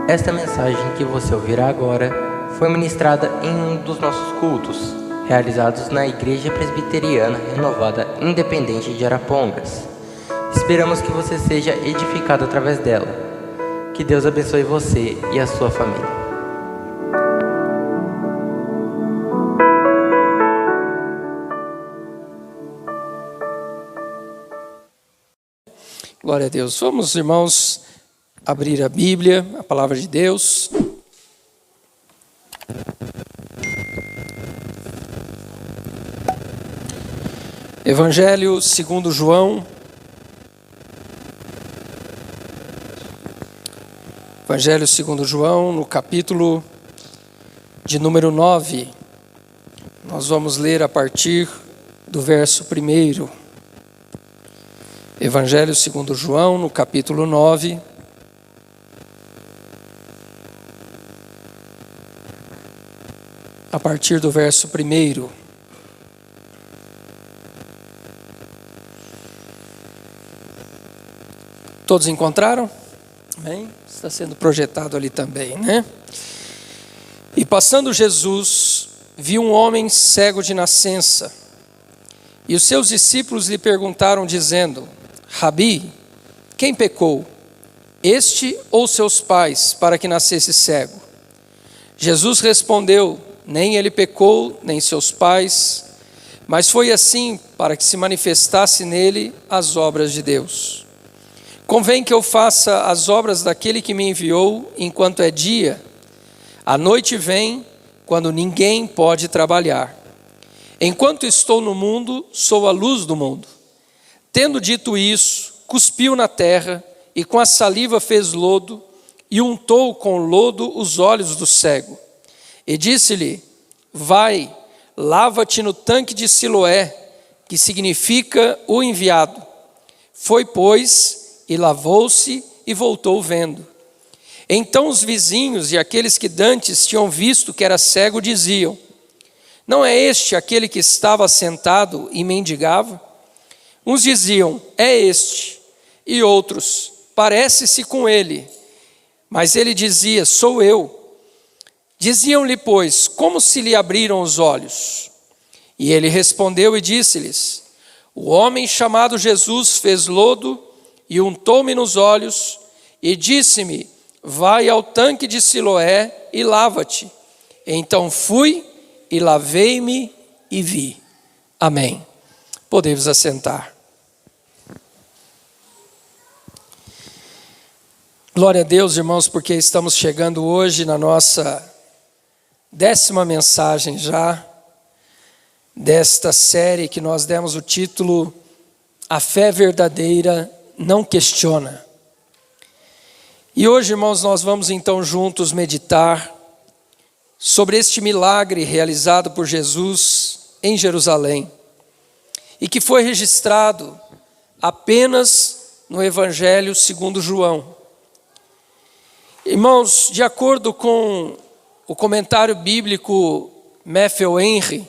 Esta mensagem que você ouvirá agora foi ministrada em um dos nossos cultos, realizados na Igreja Presbiteriana Renovada Independente de Arapongas. Esperamos que você seja edificado através dela. Que Deus abençoe você e a sua família. Glória a Deus. Vamos, irmãos, abrir a Bíblia, a palavra de Deus. Evangelho segundo João. Evangelho segundo João, no capítulo de número 9. Nós vamos ler a partir do verso 1. Evangelho segundo João, no capítulo 9. A partir do verso 1. Todos encontraram? Amém? Está sendo projetado ali também, né? E passando Jesus, viu um homem cego de nascença. E os seus discípulos lhe perguntaram, dizendo: Rabi, quem pecou, este ou seus pais, para que nascesse cego? Jesus respondeu: nem ele pecou, nem seus pais, mas foi assim para que se manifestasse nele as obras de Deus. Convém que eu faça as obras daquele que me enviou enquanto é dia. A noite vem, quando ninguém pode trabalhar. Enquanto estou no mundo, sou a luz do mundo. Tendo dito isso, cuspiu na terra, e com a saliva fez lodo, e untou com lodo os olhos do cego. E disse-lhe: vai, lava-te no tanque de Siloé, que significa o enviado. Foi, pois, e lavou-se e voltou vendo. Então os vizinhos e aqueles que dantes tinham visto que era cego diziam: não é este aquele que estava sentado e mendigava? Uns diziam: é este. E outros: parece-se com ele. Mas ele dizia: sou eu. Diziam-lhe, pois, como se lhe abriram os olhos? E ele respondeu e disse-lhes: o homem chamado Jesus fez lodo e untou-me nos olhos e disse-me: vai ao tanque de Siloé e lava-te. Então fui e lavei-me e vi. Amém. Podemos assentar. Glória a Deus, irmãos, porque estamos chegando hoje na nossa 10ª mensagem já desta série que nós demos o título A Fé Verdadeira Não Questiona. E hoje, irmãos, nós vamos então juntos meditar sobre este milagre realizado por Jesus em Jerusalém e que foi registrado apenas no Evangelho segundo João. Irmãos, de acordo com o comentário bíblico Matthew Henry,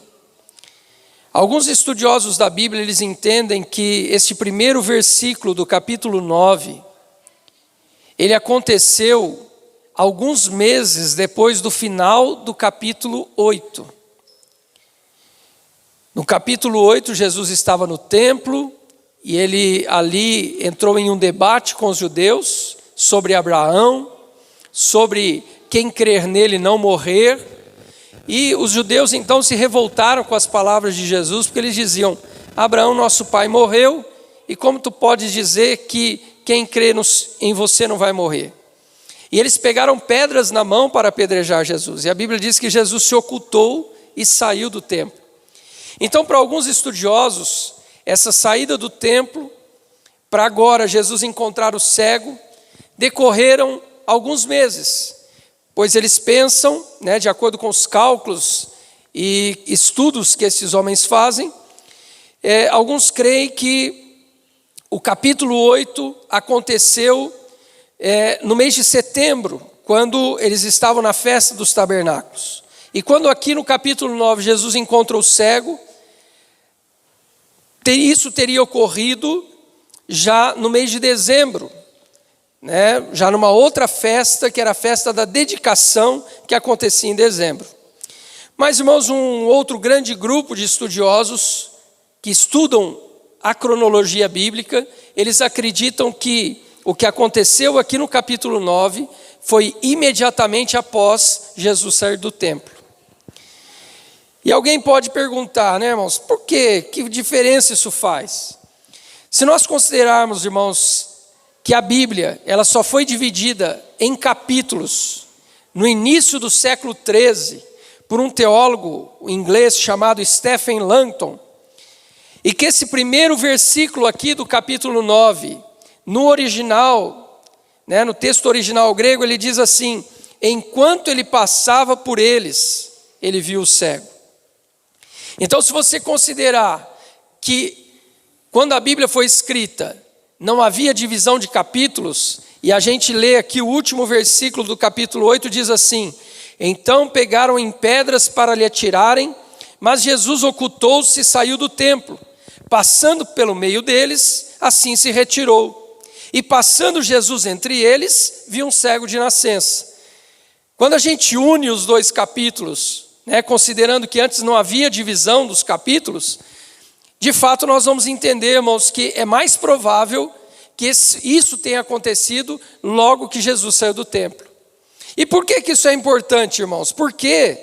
alguns estudiosos da Bíblia, eles entendem que este primeiro versículo do capítulo 9, ele aconteceu alguns meses depois do final do capítulo 8. No capítulo 8, Jesus estava no templo e ele ali entrou em um debate com os judeus sobre Abraão, sobre quem crer nele não morrer. E os judeus então se revoltaram com as palavras de Jesus, porque eles diziam: Abraão, nosso pai, morreu, e como tu podes dizer que quem crê em você não vai morrer? E eles pegaram pedras na mão para apedrejar Jesus, e a Bíblia diz que Jesus se ocultou e saiu do templo. Então, para alguns estudiosos, essa saída do templo, para agora Jesus encontrar o cego, decorreram alguns meses, pois eles pensam, de acordo com os cálculos e estudos que esses homens fazem, alguns creem que o capítulo 8 aconteceu no mês de setembro, quando eles estavam na festa dos tabernáculos. E quando aqui no capítulo 9 Jesus encontra o cego, isso teria ocorrido já no mês de dezembro, né, já numa outra festa, que era a festa da dedicação, que acontecia em dezembro. Mas, irmãos, um outro grande grupo de estudiosos que estudam a cronologia bíblica, eles acreditam que o que aconteceu aqui no capítulo 9 foi imediatamente após Jesus sair do templo. E alguém pode perguntar, né, irmãos, por quê? Que diferença isso faz? Se nós considerarmos, irmãos, que a Bíblia ela só foi dividida em capítulos no início do século 13 por um teólogo inglês chamado Stephen Langton, e que esse primeiro versículo aqui do capítulo 9, no original, né, no texto original grego, ele diz assim: enquanto ele passava por eles, ele viu o cego. Então, se você considerar que quando a Bíblia foi escrita, não havia divisão de capítulos, e a gente lê aqui o último versículo do capítulo 8, diz assim: então pegaram em pedras para lhe atirarem, mas Jesus ocultou-se e saiu do templo. Passando pelo meio deles, assim se retirou. E passando Jesus entre eles, viu um cego de nascença. Quando a gente une os dois capítulos, né, considerando que antes não havia divisão dos capítulos, de fato nós vamos entender, irmãos, que é mais provável que isso tenha acontecido logo que Jesus saiu do templo. E por que isso é importante, irmãos? Porque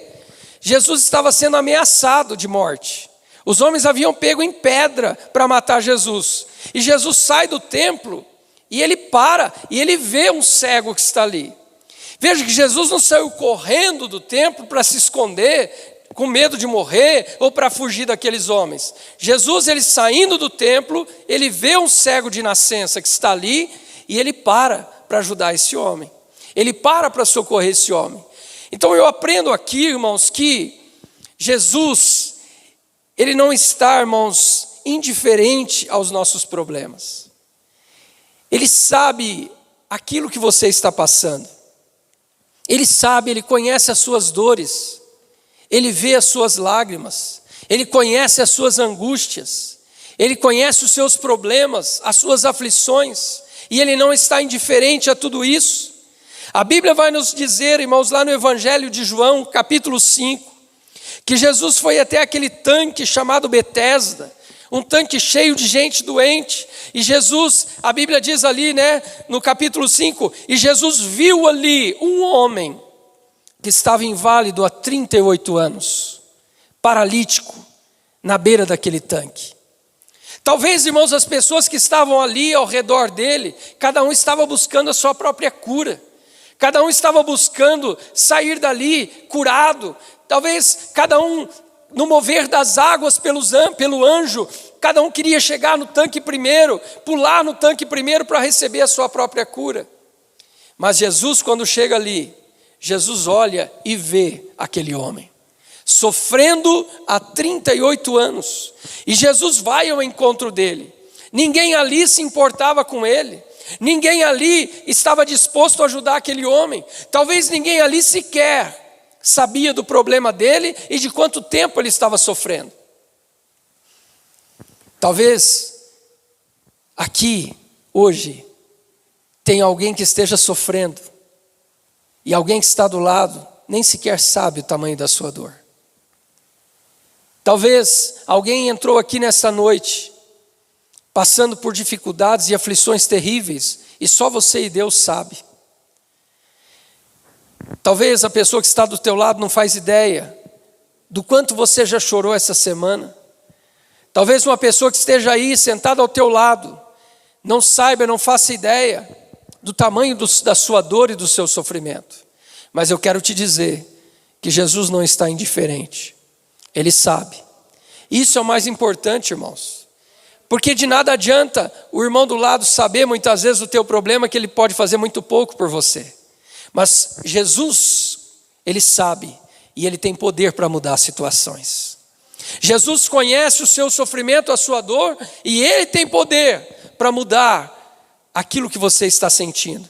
Jesus estava sendo ameaçado de morte. Os homens haviam pego em pedra para matar Jesus. E Jesus sai do templo e ele para e ele vê um cego que está ali. Veja que Jesus não saiu correndo do templo para se esconder, com medo de morrer ou para fugir daqueles homens. Jesus, ele saindo do templo, ele vê um cego de nascença que está ali e ele para ajudar esse homem. Ele para socorrer esse homem. Então eu aprendo aqui, irmãos, que Jesus, ele não está, irmãos, indiferente aos nossos problemas. Ele sabe aquilo que você está passando. Ele sabe, ele conhece as suas dores. Ele vê as suas lágrimas. Ele conhece as suas angústias. Ele conhece os seus problemas, as suas aflições. E ele não está indiferente a tudo isso. A Bíblia vai nos dizer, irmãos, lá no Evangelho de João, capítulo 5, que Jesus foi até aquele tanque chamado Betesda, um tanque cheio de gente doente, e Jesus, a Bíblia diz ali, né, no capítulo 5, e Jesus viu ali um homem que estava inválido há 38 anos, paralítico, na beira daquele tanque. Talvez, irmãos, as pessoas que estavam ali ao redor dele, cada um estava buscando a sua própria cura. Cada um estava buscando sair dali curado. Talvez cada um, no mover das águas pelo anjo, cada um queria chegar no tanque primeiro, pular no tanque primeiro para receber a sua própria cura. Mas Jesus, quando chega ali, Jesus olha e vê aquele homem, sofrendo há 38 anos. E Jesus vai ao encontro dele. Ninguém ali se importava com ele. Ninguém ali estava disposto a ajudar aquele homem. Talvez ninguém ali sequer sabia do problema dele e de quanto tempo ele estava sofrendo. Talvez aqui, hoje, tenha alguém que esteja sofrendo e alguém que está do lado nem sequer sabe o tamanho da sua dor. Talvez alguém entrou aqui nessa noite passando por dificuldades e aflições terríveis, e só você e Deus sabe. Talvez a pessoa que está do teu lado não faz ideia do quanto você já chorou essa semana. Talvez uma pessoa que esteja aí sentada ao teu lado não saiba, não faça ideia do tamanho da sua dor e do seu sofrimento. Mas eu quero te dizer que Jesus não está indiferente. Ele sabe. Isso é o mais importante, irmãos. Porque de nada adianta o irmão do lado saber muitas vezes o teu problema, que ele pode fazer muito pouco por você. Mas Jesus, ele sabe e ele tem poder para mudar situações. Jesus conhece o seu sofrimento, a sua dor, e ele tem poder para mudar aquilo que você está sentindo.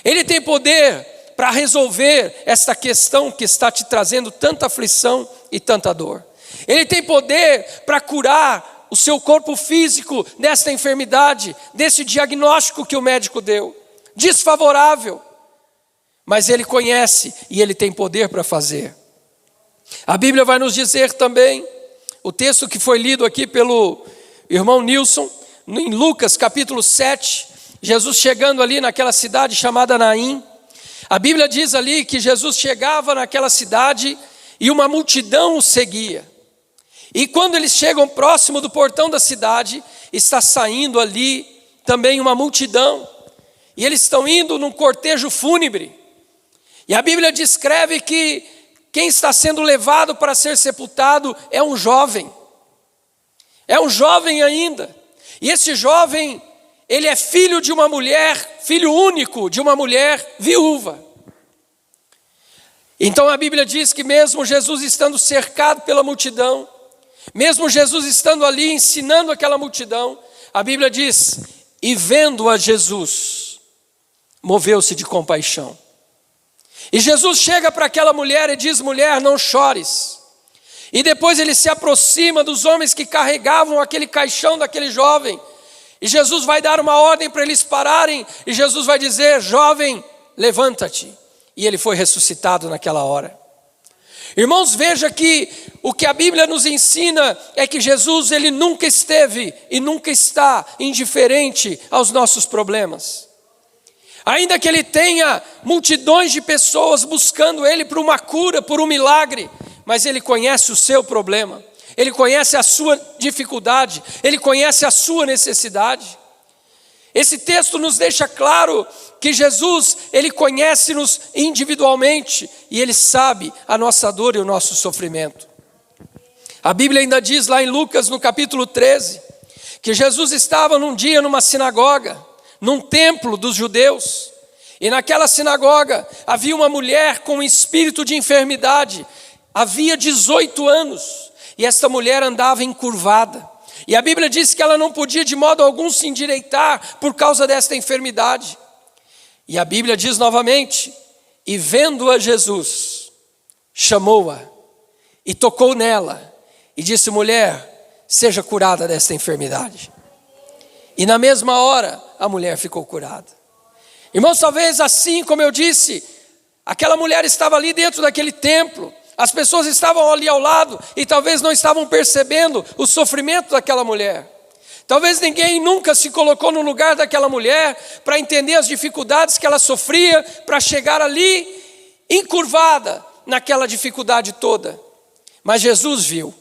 Ele tem poder para resolver esta questão que está te trazendo tanta aflição e tanta dor. Ele tem poder para curar o seu corpo físico desta enfermidade, desse diagnóstico que o médico deu. desfavorável, mas Ele conhece e Ele tem poder para fazer. A Bíblia vai nos dizer também, o texto que foi lido aqui pelo irmão Nilson, em Lucas capítulo 7, Jesus chegando ali naquela cidade chamada Naim. A Bíblia diz ali que Jesus chegava naquela cidade e uma multidão o seguia. E quando eles chegam próximo do portão da cidade, está saindo ali também uma multidão. E eles estão indo num cortejo fúnebre. E a Bíblia descreve que quem está sendo levado para ser sepultado é um jovem. É um jovem ainda. E esse jovem, ele é filho de uma mulher, filho único de uma mulher viúva. Então a Bíblia diz que mesmo Jesus estando cercado pela multidão, mesmo Jesus estando ali ensinando aquela multidão, a Bíblia diz, e vendo a Jesus, moveu-se de compaixão. E Jesus chega para aquela mulher e diz, mulher, não chores. E depois ele se aproxima dos homens que carregavam aquele caixão daquele jovem. E Jesus vai dar uma ordem para eles pararem. E Jesus vai dizer, jovem, levanta-te. E ele foi ressuscitado naquela hora. Irmãos, veja que o que a Bíblia nos ensina é que Jesus, ele nunca esteve e nunca está indiferente aos nossos problemas. Ainda que ele tenha multidões de pessoas buscando ele por uma cura, por um milagre, mas ele conhece o seu problema, ele conhece a sua dificuldade, ele conhece a sua necessidade. Esse texto nos deixa claro que Jesus, ele conhece-nos individualmente e ele sabe a nossa dor e o nosso sofrimento. A Bíblia ainda diz lá em Lucas, no capítulo 13, que Jesus estava num dia numa sinagoga, num templo dos judeus, e naquela sinagoga havia uma mulher com um espírito de enfermidade, havia 18 anos, e esta mulher andava encurvada, e a Bíblia diz que ela não podia de modo algum se endireitar por causa desta enfermidade, e a Bíblia diz novamente, e vendo-a Jesus, chamou-a, e tocou nela, e disse, mulher, seja curada desta enfermidade. E na mesma hora, a mulher ficou curada. Irmãos, talvez assim como eu disse, aquela mulher estava ali dentro daquele templo, as pessoas estavam ali ao lado e talvez não estavam percebendo o sofrimento daquela mulher. Talvez ninguém nunca se colocou no lugar daquela mulher para entender as dificuldades que ela sofria, para chegar ali encurvada naquela dificuldade toda. Mas Jesus viu.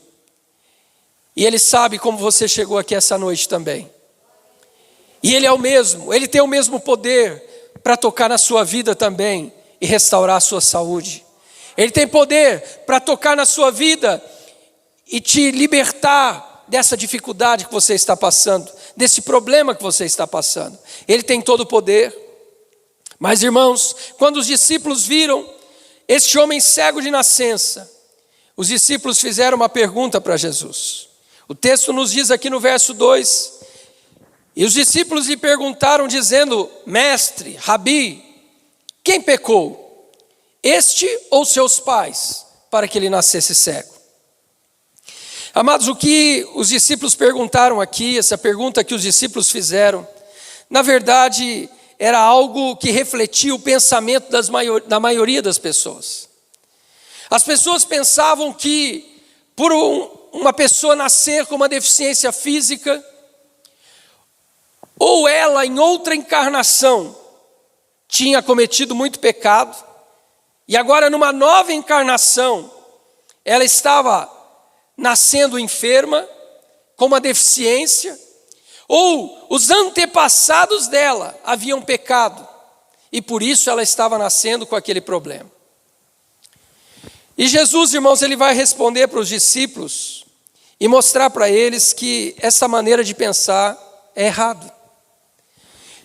E Ele sabe como você chegou aqui essa noite também. E Ele é o mesmo, Ele tem o mesmo poder para tocar na sua vida também e restaurar a sua saúde. Ele tem poder para tocar na sua vida e te libertar dessa dificuldade que você está passando, desse problema que você está passando. Ele tem todo o poder. Mas irmãos, quando os discípulos viram este homem cego de nascença, os discípulos fizeram uma pergunta para Jesus. O texto nos diz aqui no verso 2, e os discípulos lhe perguntaram dizendo, mestre, rabi, quem pecou? Este ou seus pais, para que ele nascesse cego? Amados, o que os discípulos perguntaram aqui, essa pergunta que os discípulos fizeram, na verdade, era algo que refletia o pensamento da maioria das pessoas. As pessoas pensavam que, por uma pessoa nascer com uma deficiência física, ou ela em outra encarnação tinha cometido muito pecado, e agora numa nova encarnação, ela estava nascendo enferma, com uma deficiência, ou os antepassados dela haviam pecado, e por isso ela estava nascendo com aquele problema. E Jesus, irmãos, ele vai responder para os discípulos e mostrar para eles que essa maneira de pensar é errado.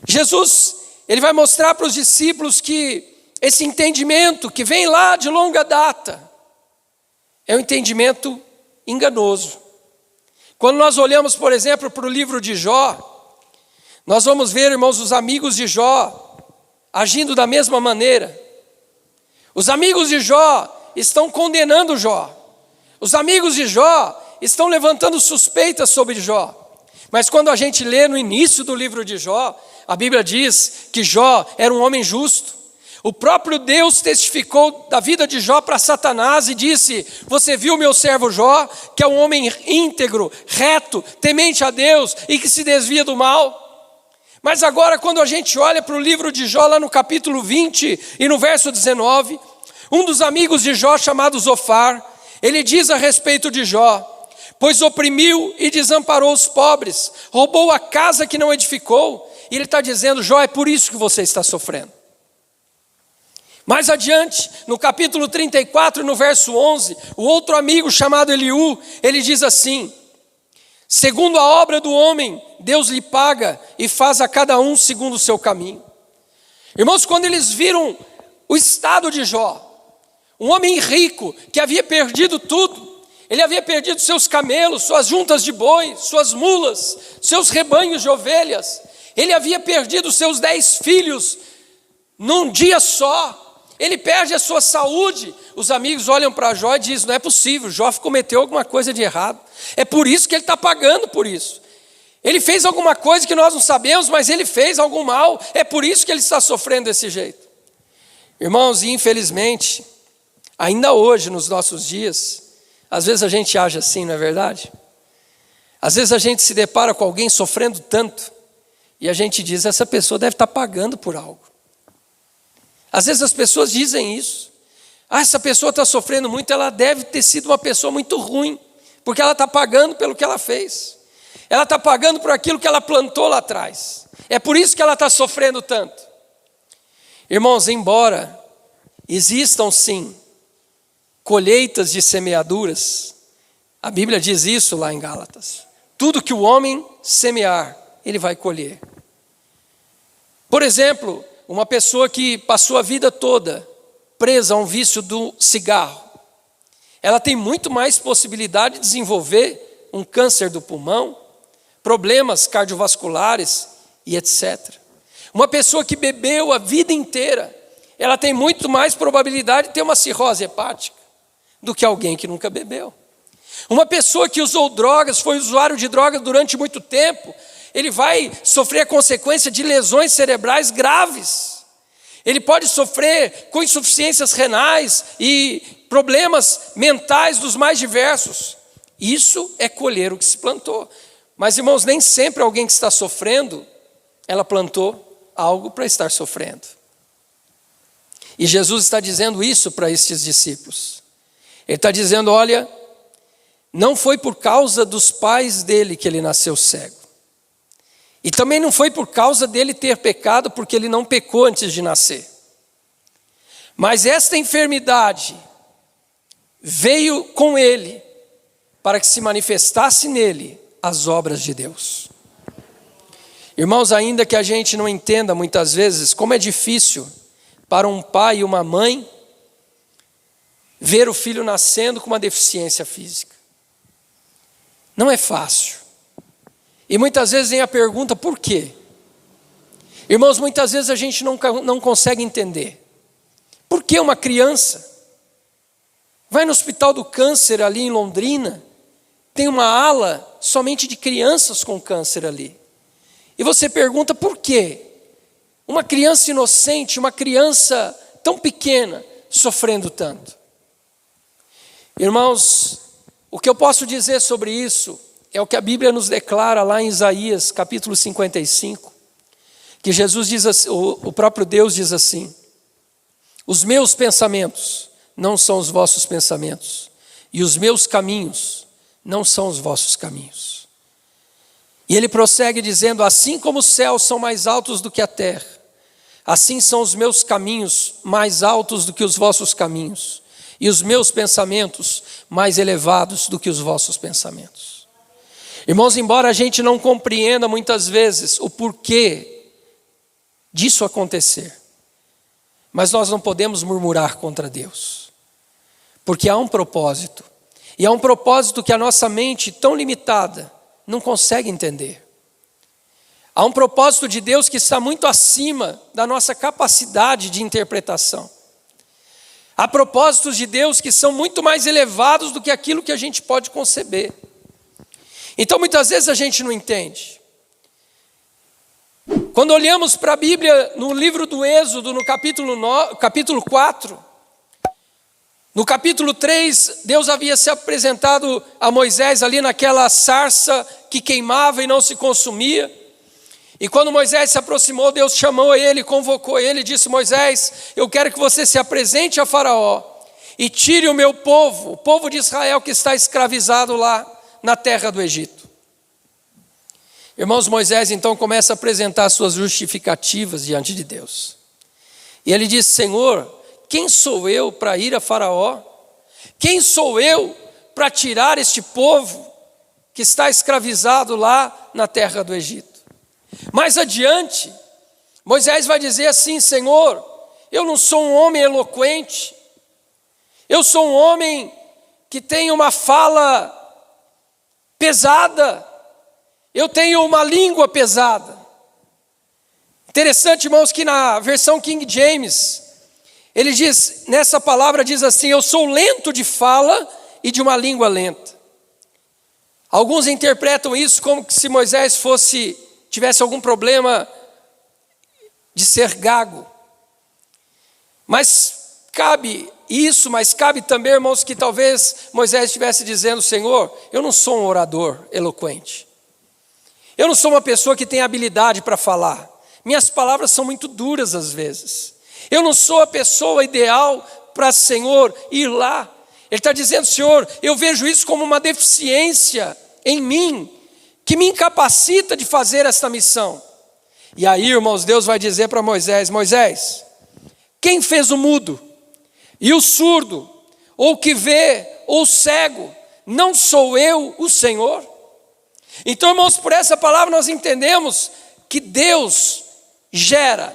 Jesus, ele vai mostrar para os discípulos que esse entendimento que vem lá de longa data é um entendimento enganoso. Quando nós olhamos, por exemplo, para o livro de Jó, nós vamos ver, irmãos, os amigos de Jó agindo da mesma maneira. Os amigos de Jó estão condenando Jó. Os amigos de Jó estão levantando suspeitas sobre Jó. Mas quando a gente lê no início do livro de Jó, a Bíblia diz que Jó era um homem justo. O próprio Deus testificou da vida de Jó para Satanás e disse: você viu meu servo Jó, que é um homem íntegro, reto, temente a Deus e que se desvia do mal. Mas agora, quando a gente olha para o livro de Jó, lá no capítulo 20 e no verso 19, um dos amigos de Jó, chamado Zofar, ele diz a respeito de Jó: pois oprimiu e desamparou os pobres, roubou a casa que não edificou. E ele está dizendo: Jó, é por isso que você está sofrendo. Mais adiante, no capítulo 34, no verso 11, o outro amigo chamado Eliú, ele diz assim: segundo a obra do homem, Deus lhe paga e faz a cada um segundo o seu caminho. Irmãos, quando eles viram o estado de Jó, um homem rico que havia perdido tudo, ele havia perdido seus camelos, suas juntas de boi, suas mulas, seus rebanhos de ovelhas, ele havia perdido seus 10 filhos num dia só. Ele perde a sua saúde. Os amigos olham para Jó e dizem: não é possível, Jó cometeu alguma coisa de errado. É por isso que ele está pagando por isso. Ele fez alguma coisa que nós não sabemos, mas ele fez algum mal. É por isso que ele está sofrendo desse jeito. Irmãos, e infelizmente, ainda hoje, nos nossos dias, às vezes a gente age assim, não é verdade? Às vezes a gente se depara com alguém sofrendo tanto, e a gente diz: essa pessoa deve estar pagando por algo. Às vezes as pessoas dizem isso: essa pessoa está sofrendo muito, ela deve ter sido uma pessoa muito ruim, porque ela está pagando pelo que ela fez, ela está pagando por aquilo que ela plantou lá atrás, é por isso que ela está sofrendo tanto. Irmãos, embora existam sim colheitas de semeaduras, a Bíblia diz isso lá em Gálatas: tudo que o homem semear, ele vai colher. Por exemplo, uma pessoa que passou a vida toda presa a um vício do cigarro, ela tem muito mais possibilidade de desenvolver um câncer do pulmão, problemas cardiovasculares e etc. Uma pessoa que bebeu a vida inteira, ela tem muito mais probabilidade de ter uma cirrose hepática do que alguém que nunca bebeu. Uma pessoa que usou drogas, foi usuário de drogas durante muito tempo, ele vai sofrer a consequência de lesões cerebrais graves. Ele pode sofrer com insuficiências renais e problemas mentais dos mais diversos. Isso é colher o que se plantou. Mas, irmãos, nem sempre alguém que está sofrendo, ela plantou algo para estar sofrendo. E Jesus está dizendo isso para estes discípulos. Ele está dizendo: olha, não foi por causa dos pais dele que ele nasceu cego. E também não foi por causa dele ter pecado, porque ele não pecou antes de nascer. Mas esta enfermidade veio com ele para que se manifestasse nele as obras de Deus. Irmãos, ainda que a gente não entenda muitas vezes como é difícil para um pai e uma mãe ver o filho nascendo com uma deficiência física. Não é fácil. E muitas vezes vem a pergunta: por quê? Irmãos, muitas vezes a gente não consegue entender. Por que uma criança vai no Hospital do Câncer ali em Londrina, tem uma ala somente de crianças com câncer ali. E você pergunta: por quê? Uma criança inocente, uma criança tão pequena, sofrendo tanto. Irmãos, o que eu posso dizer sobre isso é o que a Bíblia nos declara lá em Isaías, capítulo 55, que Jesus diz assim, o próprio Deus diz assim: os meus pensamentos não são os vossos pensamentos, e os meus caminhos não são os vossos caminhos. E ele prossegue dizendo: assim como os céus são mais altos do que a terra, assim são os meus caminhos mais altos do que os vossos caminhos, e os meus pensamentos mais elevados do que os vossos pensamentos. Irmãos, embora a gente não compreenda muitas vezes o porquê disso acontecer, mas nós não podemos murmurar contra Deus, porque há um propósito, e há um propósito que a nossa mente tão limitada não consegue entender. Há um propósito de Deus que está muito acima da nossa capacidade de interpretação. Há propósitos de Deus que são muito mais elevados do que aquilo que a gente pode conceber. Então muitas vezes a gente não entende. Quando olhamos para a Bíblia no livro do Êxodo, no capítulo 4, no capítulo 3, Deus havia se apresentado a Moisés ali naquela sarça que queimava e não se consumia. E quando Moisés se aproximou, Deus chamou ele, convocou ele e disse: Moisés, eu quero que você se apresente a Faraó e tire o meu povo, o povo de Israel que está escravizado lá na terra do Egito. Irmãos, Moisés então começa a apresentar suas justificativas diante de Deus. E ele diz: Senhor, quem sou eu para ir a Faraó? Quem sou eu para tirar este povo que está escravizado lá na terra do Egito? Mais adiante, Moisés vai dizer assim: Senhor, eu não sou um homem eloquente, eu sou um homem que tem uma fala pesada, eu tenho uma língua pesada. Interessante, irmãos, que na versão King James, ele diz, nessa palavra diz assim: eu sou lento de fala e de uma língua lenta. Alguns interpretam isso como se Moisés tivesse algum problema de ser gago. Mas cabe também, irmãos, que talvez Moisés estivesse dizendo: Senhor, eu não sou um orador eloquente. Eu não sou uma pessoa que tem habilidade para falar. Minhas palavras são muito duras às vezes. Eu não sou a pessoa ideal para, Senhor, ir lá. Ele está dizendo: Senhor, eu vejo isso como uma deficiência em mim, que me incapacita de fazer esta missão. E aí, irmãos, Deus vai dizer para Moisés: Moisés, quem fez o mudo e o surdo, ou o que vê, ou o cego? Não sou eu o Senhor? Então, irmãos, por essa palavra nós entendemos que Deus gera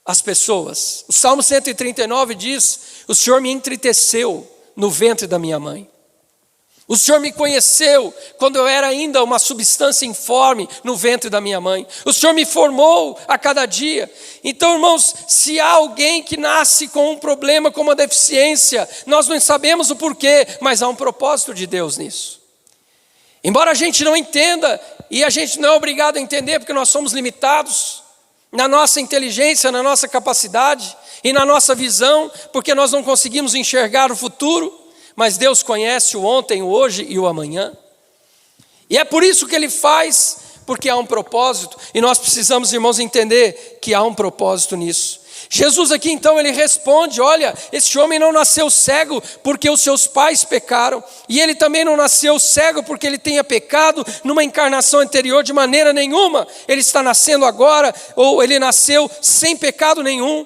as pessoas. O Salmo 139 diz: o Senhor me entreteceu no ventre da minha mãe. O Senhor me conheceu quando eu era ainda uma substância informe no ventre da minha mãe. O Senhor me formou a cada dia. Então, irmãos, se há alguém que nasce com um problema, com uma deficiência, nós não sabemos o porquê, mas há um propósito de Deus nisso. Embora a gente não entenda, e a gente não é obrigado a entender, porque nós somos limitados na nossa inteligência, na nossa capacidade e na nossa visão, porque nós não conseguimos enxergar o futuro, mas Deus conhece o ontem, o hoje e o amanhã. E é por isso que Ele faz, porque há um propósito, e nós precisamos, irmãos, entender que há um propósito nisso. Jesus aqui então ele responde: olha, este homem não nasceu cego porque os seus pais pecaram, e ele também não nasceu cego porque ele tenha pecado numa encarnação anterior, de maneira nenhuma. Ele está nascendo agora, ou ele nasceu sem pecado nenhum,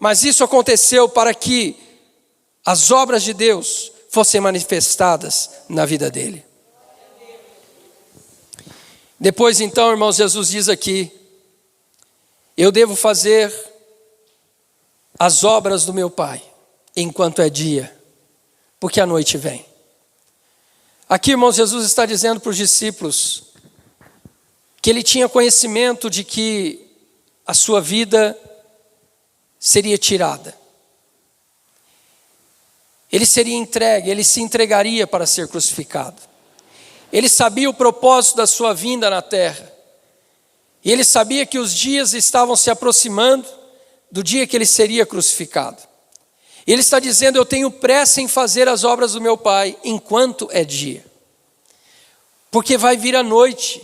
mas isso aconteceu para que as obras de Deus fossem manifestadas na vida dele. Depois então, irmãos, Jesus diz aqui: eu devo fazer as obras do meu Pai enquanto é dia, porque a noite vem. Aqui, irmãos, Jesus está dizendo para os discípulos que ele tinha conhecimento de que a sua vida seria tirada. Ele seria entregue, ele se entregaria para ser crucificado. Ele sabia o propósito da sua vinda na terra. E ele sabia que os dias estavam se aproximando do dia que ele seria crucificado. Ele está dizendo: eu tenho pressa em fazer as obras do meu Pai enquanto é dia. Porque vai vir a noite,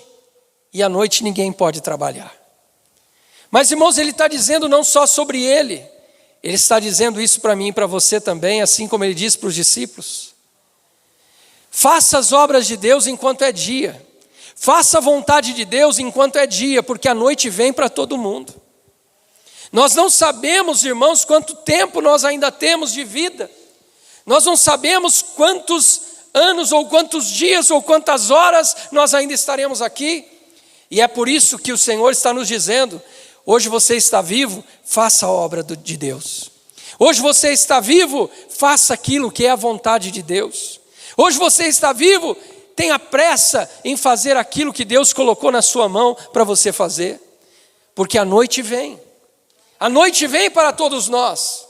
e à noite ninguém pode trabalhar. Mas, irmãos, ele está dizendo não só sobre ele está dizendo isso para mim e para você também, assim como ele disse para os discípulos. Faça as obras de Deus enquanto é dia. Faça a vontade de Deus enquanto é dia, porque a noite vem para todo mundo. Nós não sabemos, irmãos, quanto tempo nós ainda temos de vida. Nós não sabemos quantos anos, ou quantos dias, ou quantas horas nós ainda estaremos aqui. E é por isso que o Senhor está nos dizendo: hoje você está vivo, faça a obra de Deus. Hoje você está vivo, faça aquilo que é a vontade de Deus. Hoje você está vivo, tenha pressa em fazer aquilo que Deus colocou na sua mão para você fazer. Porque a noite vem. A noite vem para todos nós.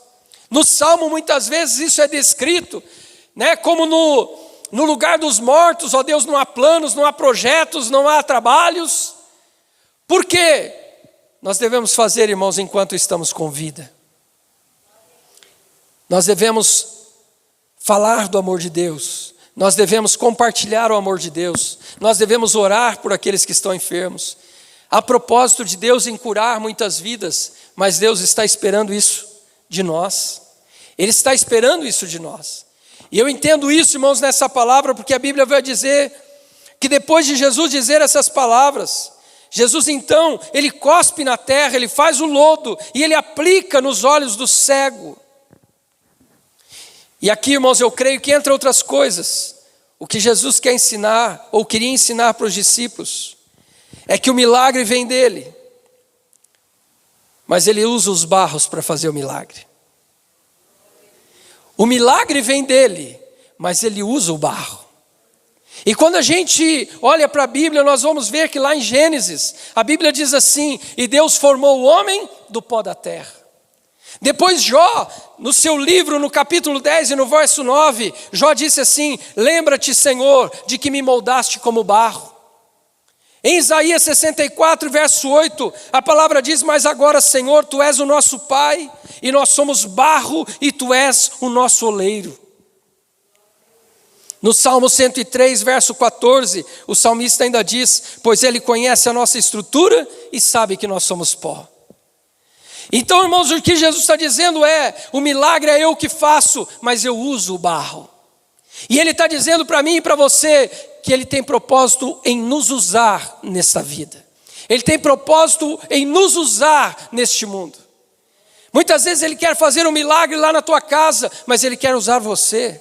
No Salmo muitas vezes isso é descrito, né, como no lugar dos mortos, ó Deus, não há planos, não há projetos, não há trabalhos. Por quê? Nós devemos fazer, irmãos, enquanto estamos com vida. Nós devemos falar do amor de Deus. Nós devemos compartilhar o amor de Deus. Nós devemos orar por aqueles que estão enfermos. Há propósito de Deus em curar muitas vidas, mas Deus está esperando isso de nós. Ele está esperando isso de nós. E eu entendo isso, irmãos, nessa palavra, porque a Bíblia vai dizer que depois de Jesus dizer essas palavras, Jesus então, ele cospe na terra, ele faz o lodo e ele aplica nos olhos do cego. E aqui, irmãos, eu creio que entre outras coisas, o que Jesus quer ensinar, ou queria ensinar para os discípulos, é que o milagre vem dele, mas ele usa os barros para fazer o milagre. O milagre vem dele, mas ele usa o barro. E quando a gente olha para a Bíblia, nós vamos ver que lá em Gênesis, a Bíblia diz assim: e Deus formou o homem do pó da terra. Depois Jó, no seu livro, no capítulo 10 e no verso 9, Jó disse assim: lembra-te, Senhor, de que me moldaste como barro. Em Isaías 64, verso 8, a palavra diz: mas agora, Senhor, Tu és o nosso Pai, e nós somos barro, e Tu és o nosso oleiro. No Salmo 103, verso 14, o salmista ainda diz: pois Ele conhece a nossa estrutura e sabe que nós somos pó. Então, irmãos, o que Jesus está dizendo é: o milagre é eu que faço, mas eu uso o barro. E Ele está dizendo para mim e para você que Ele tem propósito em nos usar nessa vida. Ele tem propósito em nos usar neste mundo. Muitas vezes Ele quer fazer um milagre lá na tua casa, mas Ele quer usar você.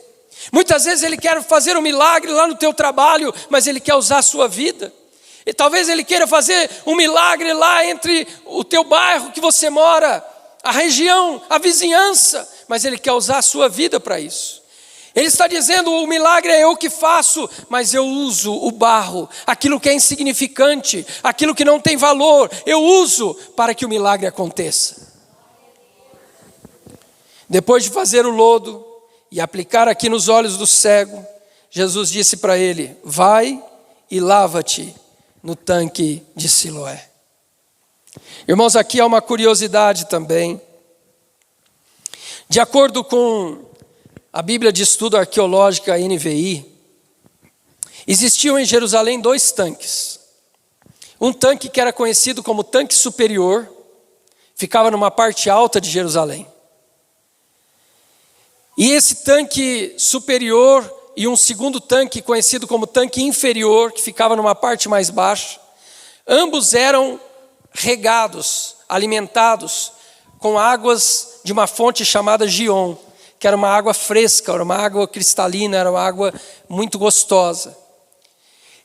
Muitas vezes Ele quer fazer um milagre lá no teu trabalho, mas Ele quer usar a sua vida. E talvez Ele queira fazer um milagre lá entre o teu bairro que você mora, a região, a vizinhança, mas Ele quer usar a sua vida para isso. Ele está dizendo: o milagre é eu que faço, mas eu uso o barro, aquilo que é insignificante, aquilo que não tem valor, eu uso para que o milagre aconteça. Depois de fazer o lodo e aplicar aqui nos olhos do cego, Jesus disse para ele: vai e lava-te no tanque de Siloé. Irmãos, aqui há uma curiosidade também. De acordo com a Bíblia de Estudo Arqueológica NVI, existiam em Jerusalém 2 tanques. Um tanque que era conhecido como tanque superior, ficava numa parte alta de Jerusalém. E esse tanque superior e um segundo tanque conhecido como tanque inferior, que ficava numa parte mais baixa, ambos eram regados, alimentados com águas de uma fonte chamada Gion, que era uma água fresca, era uma água cristalina, era uma água muito gostosa.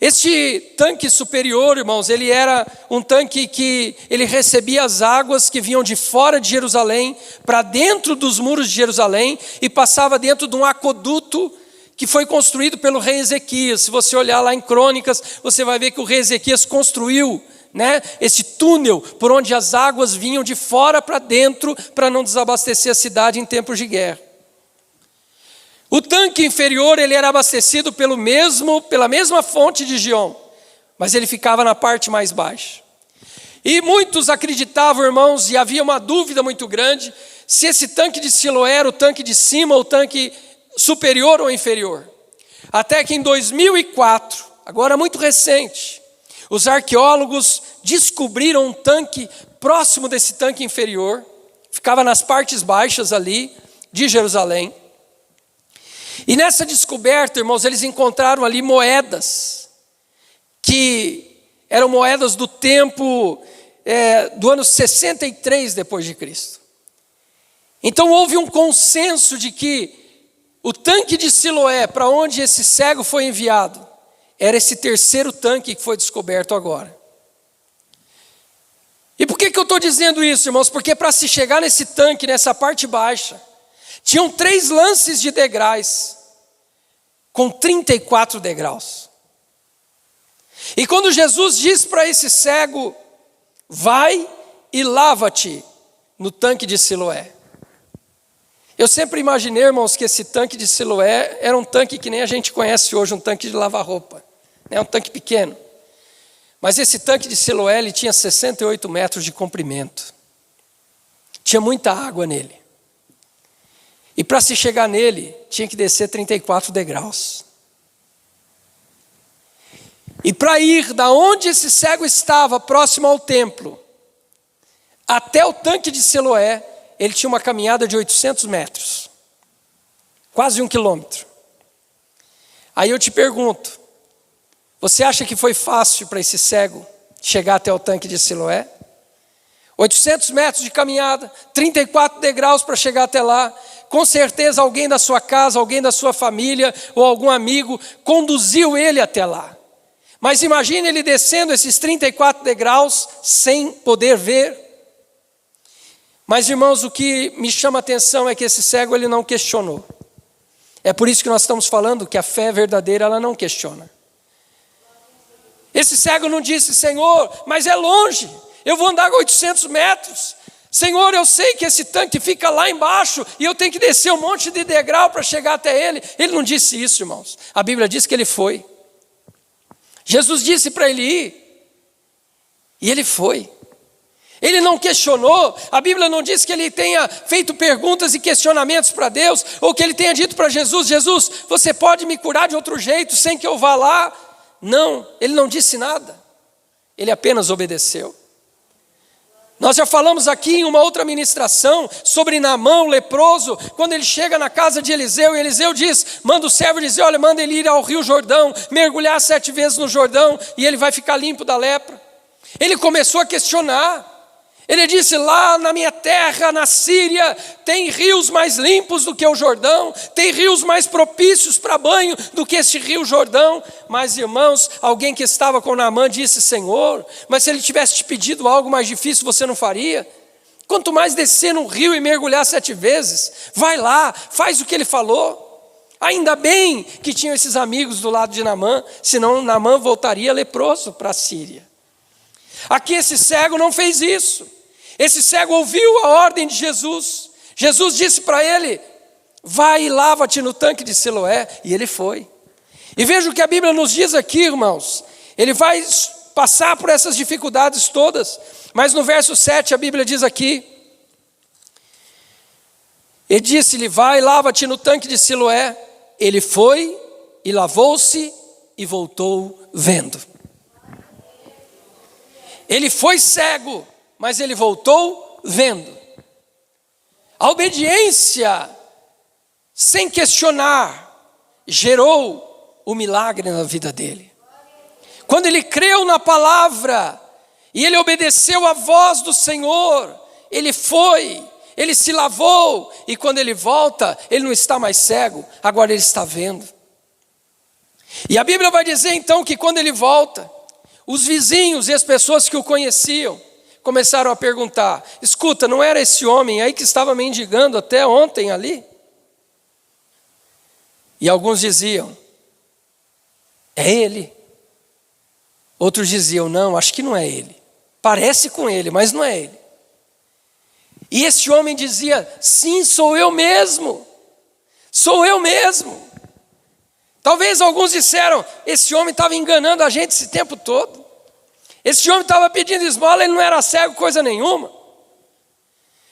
Este tanque superior, irmãos, ele era um tanque que ele recebia as águas que vinham de fora de Jerusalém para dentro dos muros de Jerusalém e passava dentro de um aqueduto que foi construído pelo rei Ezequias. Se você olhar lá em Crônicas, você vai ver que o rei Ezequias construiu, esse túnel por onde as águas vinham de fora para dentro para não desabastecer a cidade em tempos de guerra. O tanque inferior ele era abastecido pela mesma fonte de Gion, mas ele ficava na parte mais baixa. E muitos acreditavam, irmãos, e havia uma dúvida muito grande, se esse tanque de Siloé era o tanque de cima ou o tanque superior ou inferior. Até que em 2004, agora muito recente, os arqueólogos descobriram um tanque próximo desse tanque inferior, ficava nas partes baixas ali de Jerusalém. E nessa descoberta, irmãos, eles encontraram ali moedas, que eram moedas do tempo do ano 63 depois de Cristo. Então houve um consenso de que o tanque de Siloé, para onde esse cego foi enviado, era esse terceiro tanque que foi descoberto agora. E por que eu estou dizendo isso, irmãos? Porque para se chegar nesse tanque, nessa parte baixa, tinham 3 lances de degraus, com 34 degraus. E quando Jesus diz para esse cego: vai e lava-te no tanque de Siloé, Eu sempre imaginei, irmãos, que esse tanque de Siloé era um tanque que nem a gente conhece hoje, um tanque de lavar roupa. É um tanque pequeno. Mas esse tanque de Siloé, ele tinha 68 metros de comprimento. Tinha muita água nele. E para se chegar nele, tinha que descer 34 degraus. E para ir da onde esse cego estava, próximo ao templo, até o tanque de Siloé, ele tinha uma caminhada de 800 metros. Quase 1 quilômetro. Aí eu te pergunto, você acha que foi fácil para esse cego chegar até o tanque de Siloé? 800 metros de caminhada, 34 degraus para chegar até lá. Com certeza alguém da sua casa, alguém da sua família ou algum amigo conduziu ele até lá. Mas imagine ele descendo esses 34 degraus sem poder ver. Mas, irmãos, o que me chama a atenção é que esse cego ele não questionou. É por isso que nós estamos falando que a fé verdadeira ela não questiona. Esse cego não disse, Senhor, mas é longe, eu vou andar 800 metros. Senhor, eu sei que esse tanque fica lá embaixo e eu tenho que descer um monte de degrau para chegar até ele. Ele não disse isso, irmãos. A Bíblia diz que ele foi. Jesus disse para ele ir e ele foi. Ele não questionou, a Bíblia não diz que ele tenha feito perguntas e questionamentos para Deus, ou que ele tenha dito para Jesus, Jesus, você pode me curar de outro jeito sem que eu vá lá? Não, ele não disse nada, ele apenas obedeceu. Nós já falamos aqui em uma outra ministração sobre Naamã, o leproso, quando ele chega na casa de Eliseu, e Eliseu diz, manda o servo dizer, olha, manda ele ir ao rio Jordão, mergulhar 7 vezes no Jordão, e ele vai ficar limpo da lepra. Ele começou a questionar. Ele disse, lá na minha terra, na Síria, tem rios mais limpos do que o Jordão, tem rios mais propícios para banho do que este rio Jordão. Mas, irmãos, alguém que estava com Naamã disse, Senhor, mas se ele tivesse te pedido algo mais difícil, você não faria? Quanto mais descer no rio e mergulhar 7 vezes, vai lá, faz o que ele falou. Ainda bem que tinham esses amigos do lado de Naamã, senão Naamã voltaria leproso para a Síria. Aqui esse cego não fez isso. Esse cego ouviu a ordem de Jesus. Jesus disse para ele, vai e lava-te no tanque de Siloé. E ele foi. E veja o que a Bíblia nos diz aqui, irmãos. Ele vai passar por essas dificuldades todas. Mas no verso 7 a Bíblia diz aqui, ele disse-lhe, vai e lava-te no tanque de Siloé. Ele foi e lavou-se e voltou vendo. Ele foi cego, mas ele voltou vendo. A obediência, sem questionar, gerou o milagre na vida dele. Quando ele creu na palavra, e ele obedeceu à voz do Senhor, ele foi, ele se lavou, e quando ele volta, ele não está mais cego, agora ele está vendo. E a Bíblia vai dizer então que quando ele volta, os vizinhos e as pessoas que o conheciam, começaram a perguntar, escuta, não era esse homem aí que estava mendigando até ontem ali? E alguns diziam, é ele. Outros diziam, não, acho que não é ele. Parece com ele, mas não é ele. E esse homem dizia, sim, sou eu mesmo. Sou eu mesmo. Talvez alguns disseram, esse homem estava enganando a gente esse tempo todo. Esse homem estava pedindo esmola, ele não era cego coisa nenhuma.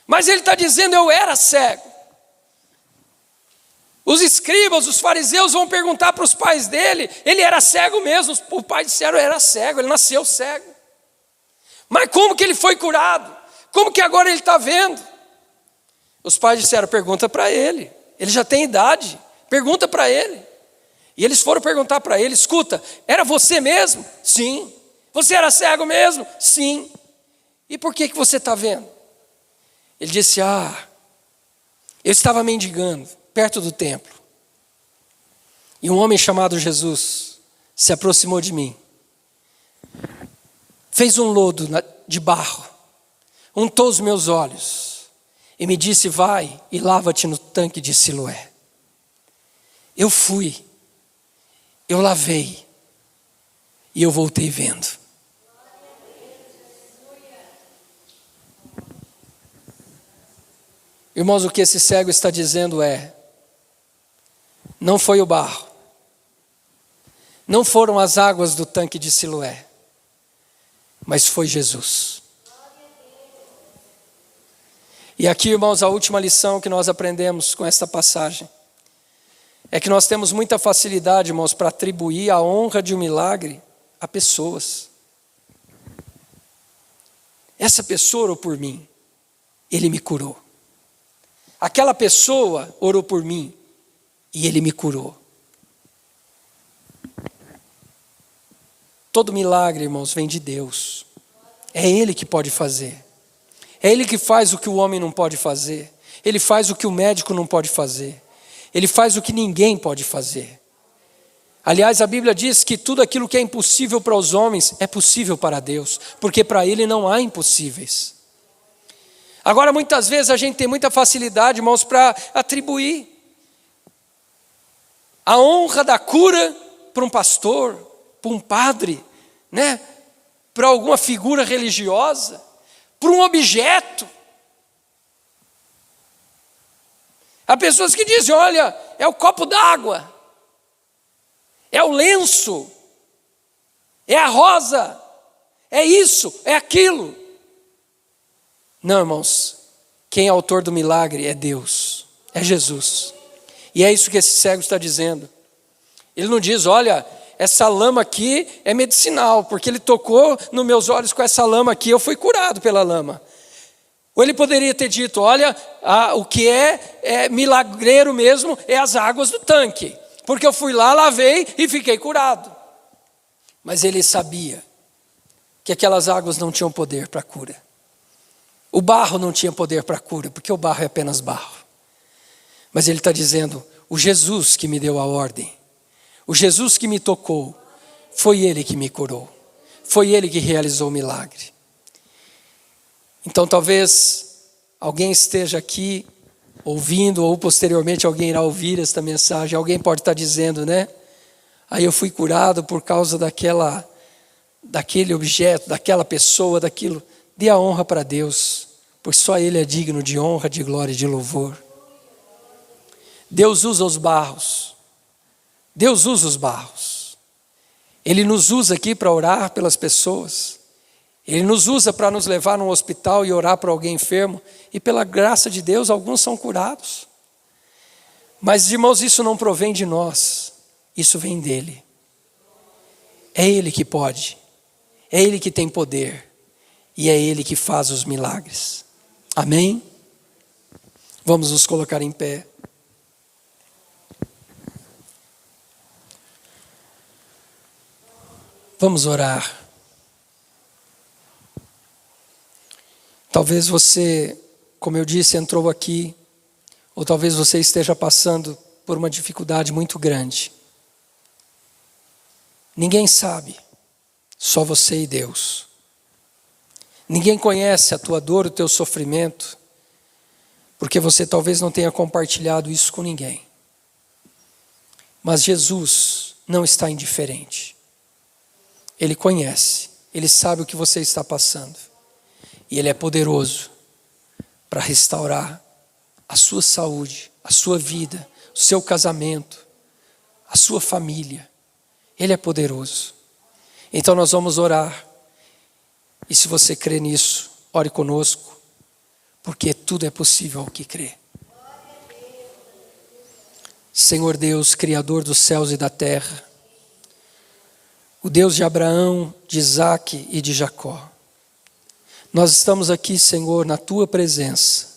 Mas ele está dizendo, eu era cego. Os escribas, os fariseus vão perguntar para os pais dele, ele era cego mesmo. Os pais disseram, era cego, ele nasceu cego. Mas como que ele foi curado? Como que agora ele está vendo? Os pais disseram, pergunta para ele. Ele já tem idade, pergunta para ele. E eles foram perguntar para ele, escuta, era você mesmo? Sim. Você era cego mesmo? Sim. E por que você está vendo? Ele disse, eu estava mendigando perto do templo. E um homem chamado Jesus se aproximou de mim. Fez um lodo de barro, untou os meus olhos e me disse, vai e lava-te no tanque de Siloé. Eu fui, eu lavei e eu voltei vendo. Irmãos, o que esse cego está dizendo é: não foi o barro, não foram as águas do tanque de Siloé, mas foi Jesus. E aqui, irmãos, a última lição que nós aprendemos com esta passagem é que nós temos muita facilidade, irmãos, para atribuir a honra de um milagre a pessoas. Essa pessoa orou por mim, ele me curou. Aquela pessoa orou por mim e ele me curou. Todo milagre, irmãos, vem de Deus. É Ele que pode fazer. É Ele que faz o que o homem não pode fazer. Ele faz o que o médico não pode fazer. Ele faz o que ninguém pode fazer. Aliás, a Bíblia diz que tudo aquilo que é impossível para os homens é possível para Deus, porque para Ele não há impossíveis. Agora, muitas vezes a gente tem muita facilidade, irmãos, para atribuir a honra da cura para um pastor, para um padre, né? Para alguma figura religiosa, para um objeto. Há pessoas que dizem: olha, é o copo d'água, é o lenço, é a rosa, é isso, é aquilo. Não, irmãos, quem é autor do milagre é Deus, é Jesus. E é isso que esse cego está dizendo. Ele não diz: olha, essa lama aqui é medicinal, porque ele tocou nos meus olhos com essa lama aqui, eu fui curado pela lama. Ou ele poderia ter dito: olha, o que é milagreiro mesmo é as águas do tanque, porque eu fui lá, lavei e fiquei curado. Mas ele sabia que aquelas águas não tinham poder para a cura. O barro não tinha poder para a cura, porque o barro é apenas barro. Mas ele está dizendo: o Jesus que me deu a ordem, o Jesus que me tocou, foi Ele que me curou. Foi Ele que realizou o milagre. Então talvez alguém esteja aqui ouvindo, ou posteriormente alguém irá ouvir esta mensagem. Alguém pode estar dizendo, né? Aí eu fui curado por causa daquele objeto, daquela pessoa, daquilo. Dê a honra para Deus, pois só Ele é digno de honra, de glória e de louvor. Deus usa os barros. Deus usa os barros. Ele nos usa aqui para orar pelas pessoas. Ele nos usa para nos levar num hospital e orar por alguém enfermo. E pela graça de Deus, alguns são curados. Mas, irmãos, isso não provém de nós. Isso vem dEle. É Ele que pode. É Ele que tem poder. E é Ele que faz os milagres. Amém? Vamos nos colocar em pé. Vamos orar. Talvez você, como eu disse, entrou aqui, ou talvez você esteja passando por uma dificuldade muito grande. Ninguém sabe, só você e Deus. Ninguém conhece a tua dor, o teu sofrimento, porque você talvez não tenha compartilhado isso com ninguém. Mas Jesus não está indiferente. Ele conhece, Ele sabe o que você está passando. E Ele é poderoso para restaurar a sua saúde, a sua vida, o seu casamento, a sua família. Ele é poderoso. Então nós vamos orar. E se você crê nisso, ore conosco, porque tudo é possível ao que crê. Senhor Deus, Criador dos céus e da terra, o Deus de Abraão, de Isaque e de Jacó. Nós estamos aqui, Senhor, na Tua presença.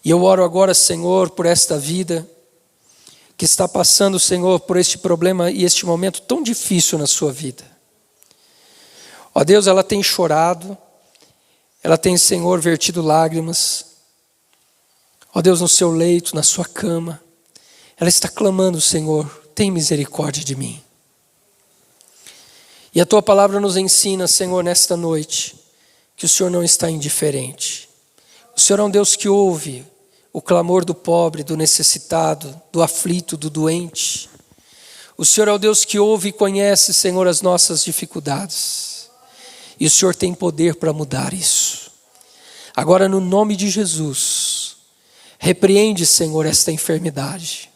E eu oro agora, Senhor, por esta vida que está passando, Senhor, por este problema e este momento tão difícil na sua vida. Ó Deus, ela tem chorado, ela tem, Senhor, vertido lágrimas. Ó Deus, no seu leito, na sua cama, ela está clamando, Senhor, tem misericórdia de mim. E a Tua palavra nos ensina, Senhor, nesta noite, que o Senhor não está indiferente. O Senhor é um Deus que ouve o clamor do pobre, do necessitado, do aflito, do doente. O Senhor é o Deus que ouve e conhece, Senhor, as nossas dificuldades. E o Senhor tem poder para mudar isso. Agora, no nome de Jesus, Repreende, Senhor, esta enfermidade.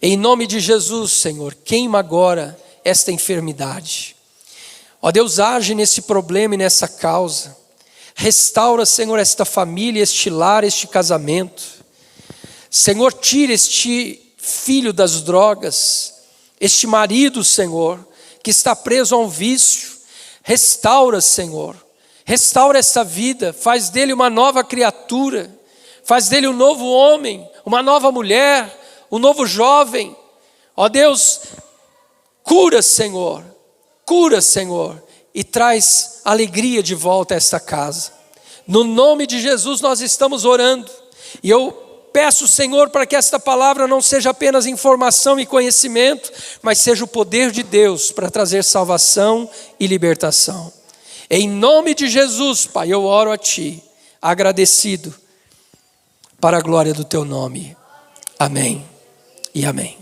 Em nome de Jesus, Senhor, queima agora esta enfermidade. Ó Deus, age nesse problema e nessa causa. Restaura, Senhor, esta família, este lar, este casamento. Senhor, tira este filho das drogas, este marido, Senhor, que está preso a um vício. Restaura, Senhor, restaura esta vida, faz dele uma nova criatura, faz dele um novo homem, uma nova mulher, um novo jovem. Ó Deus, cura, Senhor, e traz alegria de volta a esta casa. No nome de Jesus nós estamos orando, e eu peço, Senhor, para que esta palavra não seja apenas informação e conhecimento, mas seja o poder de Deus para trazer salvação e libertação. Em nome de Jesus, Pai, eu oro a Ti, agradecido, para a glória do Teu nome. Amém e amém.